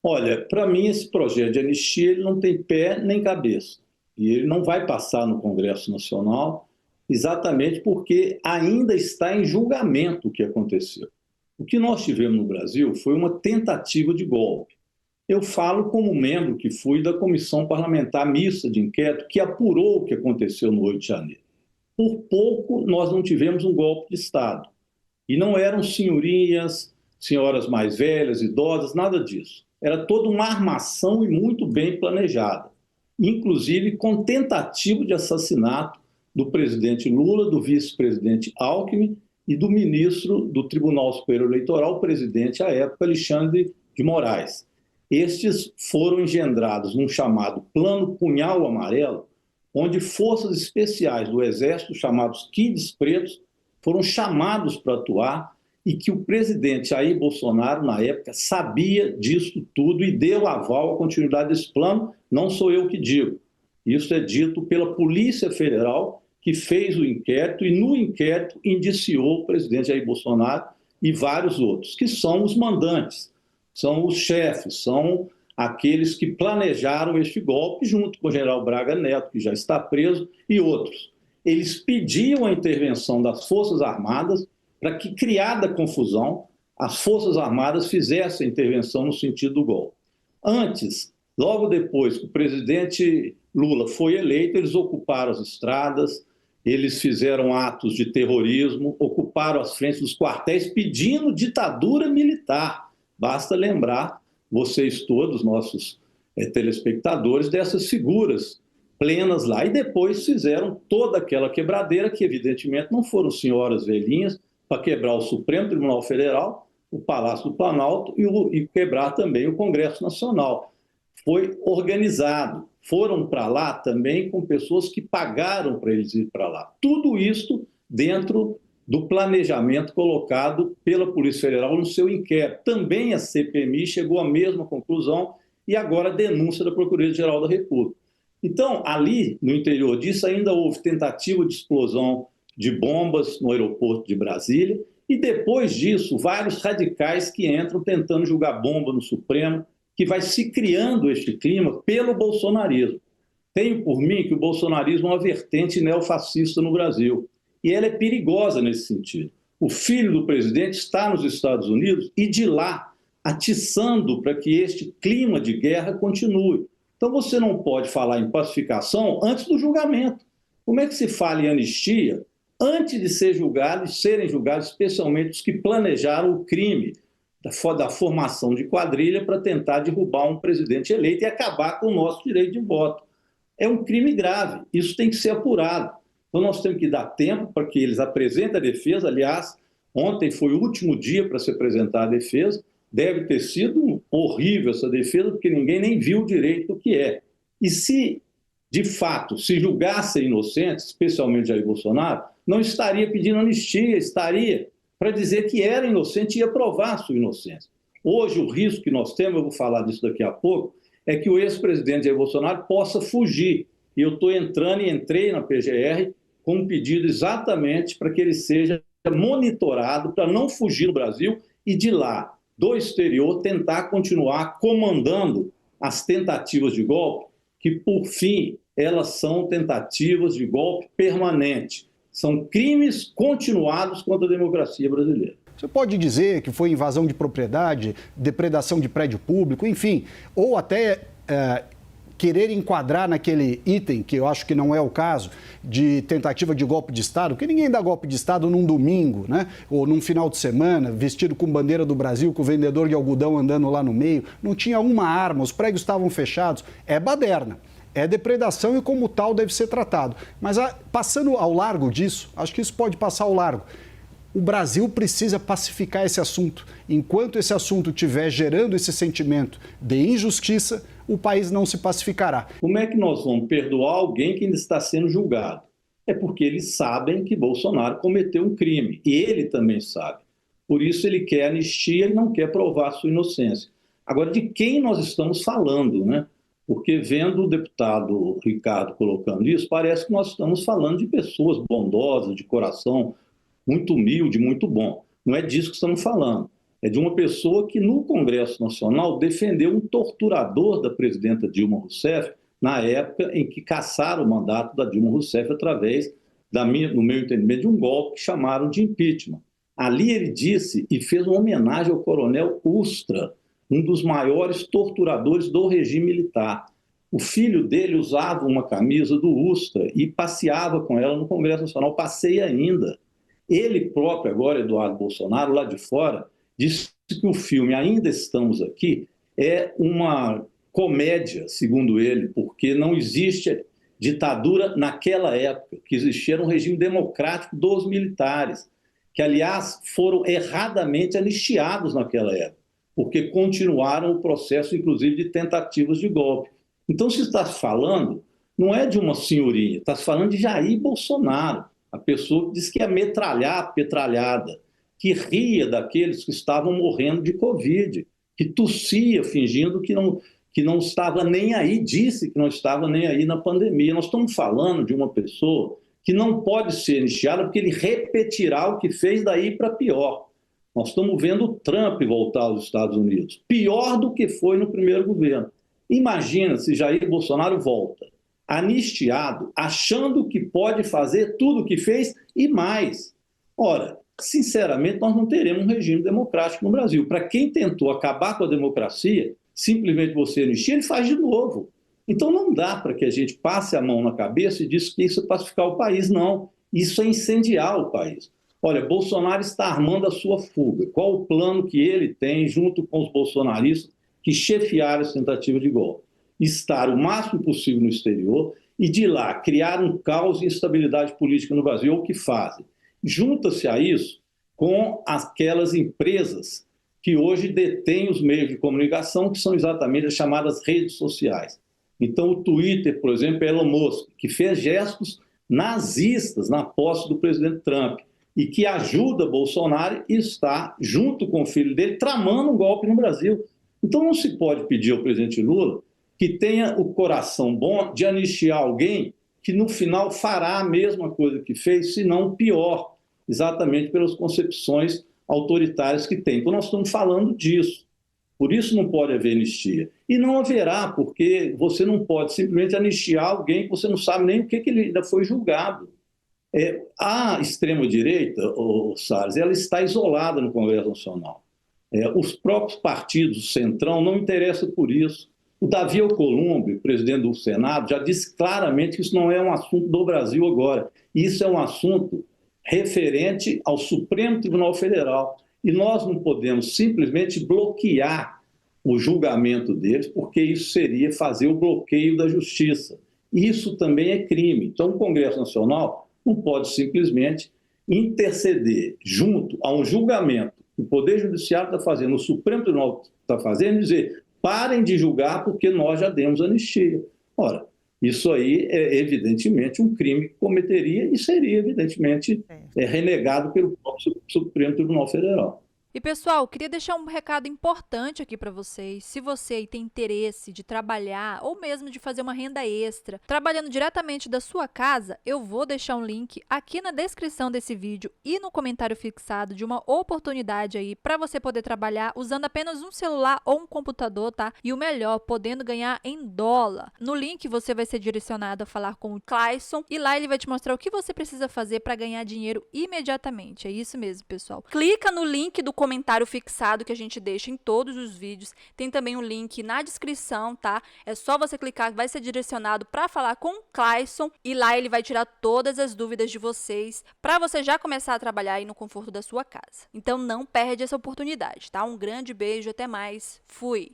Olha, para mim esse projeto de anistia ele não tem pé nem cabeça. E ele não vai passar no Congresso Nacional exatamente porque ainda está em julgamento o que aconteceu. O que nós tivemos no Brasil foi uma tentativa de golpe. Eu falo como membro que fui da Comissão Parlamentar Mista de Inquérito que apurou o que aconteceu no 8 de janeiro. Por pouco nós não tivemos um golpe de Estado. E não eram senhorinhas, senhoras mais velhas, idosas, nada disso. Era toda uma armação e muito bem planejada, inclusive com tentativa de assassinato do presidente Lula, do vice-presidente Alckmin e do ministro do Tribunal Superior Eleitoral, presidente à época, Alexandre de Moraes. Estes foram engendrados num chamado Plano Punhal Amarelo, onde forças especiais do Exército, chamados Kids Pretos, foram chamados para atuar e que o presidente Jair Bolsonaro, na época, sabia disso tudo e deu aval à continuidade desse plano. Não sou eu que digo. Isso é dito pela Polícia Federal, que fez o inquérito e, no inquérito, indiciou o presidente Jair Bolsonaro e vários outros, que são os mandantes, são os chefes, são aqueles que planejaram este golpe, junto com o general Braga Neto, que já está preso, e outros. Eles pediam a intervenção das Forças Armadas para que, criada a confusão, as Forças Armadas fizessem a intervenção no sentido do golpe. Antes, logo depois que o presidente Lula foi eleito, eles ocuparam as estradas, eles fizeram atos de terrorismo, ocuparam as frentes dos quartéis pedindo ditadura militar. Basta lembrar, vocês todos, nossos telespectadores, dessas figuras plenas lá. E depois fizeram toda aquela quebradeira, que evidentemente não foram senhoras velhinhas, para quebrar o Supremo Tribunal Federal, o Palácio do Planalto e quebrar também o Congresso Nacional. Foi organizado. Foram para lá também com pessoas que pagaram para eles ir para lá. Tudo isso dentro do planejamento colocado pela Polícia Federal no seu inquérito. Também a CPMI chegou à mesma conclusão e agora a denúncia da Procuradoria-Geral da República. Então, ali, no interior disso, ainda houve tentativa de explosão de bombas no aeroporto de Brasília e, depois disso, vários radicais que entram tentando jogar bomba no Supremo, que vai se criando este clima pelo bolsonarismo. Tenho por mim que o bolsonarismo é uma vertente neofascista no Brasil, e ela é perigosa nesse sentido. O filho do presidente está nos Estados Unidos e de lá atiçando para que este clima de guerra continue. Então você não pode falar em pacificação antes do julgamento. Como é que se fala em anistia antes de ser julgado e serem julgados, especialmente os que planejaram o crime da formação de quadrilha para tentar derrubar um presidente eleito e acabar com o nosso direito de voto? É um crime grave, isso tem que ser apurado. Então nós temos que dar tempo para que eles apresentem a defesa. Aliás, ontem foi o último dia para se apresentar a defesa. Deve ter sido horrível essa defesa, porque ninguém nem viu direito o que é. E se, de fato, se julgassem inocentes, especialmente Jair Bolsonaro, não estaria pedindo anistia, estaria para dizer que era inocente e ia provar a sua inocência. Hoje, o risco que nós temos, eu vou falar disso daqui a pouco, é que o ex-presidente Jair Bolsonaro possa fugir. E eu estou entrando e entrei na PGR com um pedido exatamente para que ele seja monitorado, para não fugir do Brasil e de lá, do exterior, tentar continuar comandando as tentativas de golpe, que, por fim, elas são tentativas de golpe permanente. São crimes continuados contra a democracia brasileira. Você pode dizer que foi invasão de propriedade, depredação de prédio público, enfim, ou até querer enquadrar naquele item, que eu acho que não é o caso, de tentativa de golpe de Estado, porque ninguém dá golpe de Estado num domingo, né? Ou num final de semana, vestido com bandeira do Brasil, com o vendedor de algodão andando lá no meio, não tinha uma arma, os prédios estavam fechados, é baderna. É depredação e, como tal, deve ser tratado. Mas, passando ao largo disso, acho que isso pode passar ao largo. O Brasil precisa pacificar esse assunto. Enquanto esse assunto estiver gerando esse sentimento de injustiça, o país não se pacificará. Como é que nós vamos perdoar alguém que ainda está sendo julgado? É porque eles sabem que Bolsonaro cometeu um crime. E ele também sabe. Por isso ele quer anistia e não quer provar sua inocência. Agora, de quem nós estamos falando, né? Porque vendo o deputado Ricardo colocando isso, parece que nós estamos falando de pessoas bondosas, de coração muito humilde, muito bom. Não é disso que estamos falando. é de uma pessoa que no Congresso Nacional defendeu um torturador da presidenta Dilma Rousseff na época em que cassaram o mandato da Dilma Rousseff através, no meu entendimento, de um golpe que chamaram de impeachment. Ali ele disse e fez uma homenagem ao coronel Ustra, um dos maiores torturadores do regime militar. O filho dele usava uma camisa do Ustra e passeava com ela no Congresso Nacional, passeia ainda. Ele próprio, agora, Eduardo Bolsonaro, lá de fora, disse que o filme Ainda Estamos Aqui é uma comédia, segundo ele, porque não existe ditadura naquela época, que existia um regime democrático dos militares, que, aliás, foram erradamente anistiados naquela época, porque continuaram o processo, inclusive, de tentativas de golpe. Então, se está falando, não é de uma senhorinha, está falando de Jair Bolsonaro, a pessoa que disse que ia metralhar a petralhada, que ria daqueles que estavam morrendo de Covid, que tossia fingindo que não estava nem aí, disse que não estava nem aí na pandemia. Nós estamos falando de uma pessoa que não pode ser anistiada porque ele repetirá o que fez daí para pior. Nós estamos vendo o Trump voltar aos Estados Unidos, pior do que foi no primeiro governo. Imagina se Jair Bolsonaro volta, anistiado, achando que pode fazer tudo o que fez e mais. Ora, sinceramente, nós não teremos um regime democrático no Brasil. Para quem tentou acabar com a democracia, simplesmente você anistia, ele faz de novo. Então não dá para que a gente passe a mão na cabeça e diz que isso é pacificar o país, não. Isso é incendiar o país. Olha, Bolsonaro está armando a sua fuga. Qual o plano que ele tem junto com os bolsonaristas que chefiaram essa tentativa de golpe? Estar o máximo possível no exterior e de lá criar um caos e instabilidade política no Brasil, o que fazem. Junta-se a isso com aquelas empresas que hoje detêm os meios de comunicação, que são exatamente as chamadas redes sociais. Então, o Twitter, por exemplo, é Elon Musk, que fez gestos nazistas na posse do presidente Trump e que ajuda Bolsonaro e está, junto com o filho dele, tramando um golpe no Brasil. Então, não se pode pedir ao presidente Lula que tenha o coração bom de anistiar alguém que, no final, fará a mesma coisa que fez, se não pior, exatamente pelas concepções autoritárias que tem. Então, nós estamos falando disso. Por isso não pode haver anistia. E não haverá, porque você não pode simplesmente anistiar alguém que você não sabe nem o que ele ainda foi julgado. A extrema-direita, Salles, ela está isolada no Congresso Nacional. Os próprios partidos, o Centrão, não interessam por isso. O Davi Alcolumbre, presidente do Senado, já disse claramente que isso não é um assunto do Brasil agora. Isso é um assunto referente ao Supremo Tribunal Federal. E nós não podemos simplesmente bloquear o julgamento deles, porque isso seria fazer o bloqueio da justiça. Isso também é crime. Então, o Congresso Nacional não pode simplesmente interceder junto a um julgamento que o Poder Judiciário está fazendo, o Supremo Tribunal está fazendo, e dizer: parem de julgar porque nós já demos anistia. Ora, isso aí é evidentemente um crime que cometeria e seria evidentemente renegado pelo próprio Supremo Tribunal Federal. E pessoal, queria deixar um recado importante aqui para vocês. Se você aí tem interesse de trabalhar ou mesmo de fazer uma renda extra, trabalhando diretamente da sua casa, eu vou deixar um link aqui na descrição desse vídeo e no comentário fixado de uma oportunidade aí para você poder trabalhar usando apenas um celular ou um computador, tá? E o melhor, podendo ganhar em dólar. No link você vai ser direcionado a falar com o Clayson e lá ele vai te mostrar o que você precisa fazer para ganhar dinheiro imediatamente. É isso mesmo, pessoal. Clica no link do comentário fixado que a gente deixa em todos os vídeos. Tem também um link na descrição, tá? É só você clicar, vai ser direcionado para falar com o Clayson e lá ele vai tirar todas as dúvidas de vocês para você já começar a trabalhar aí no conforto da sua casa. Então não perde essa oportunidade, tá? Um grande beijo, até mais. Fui!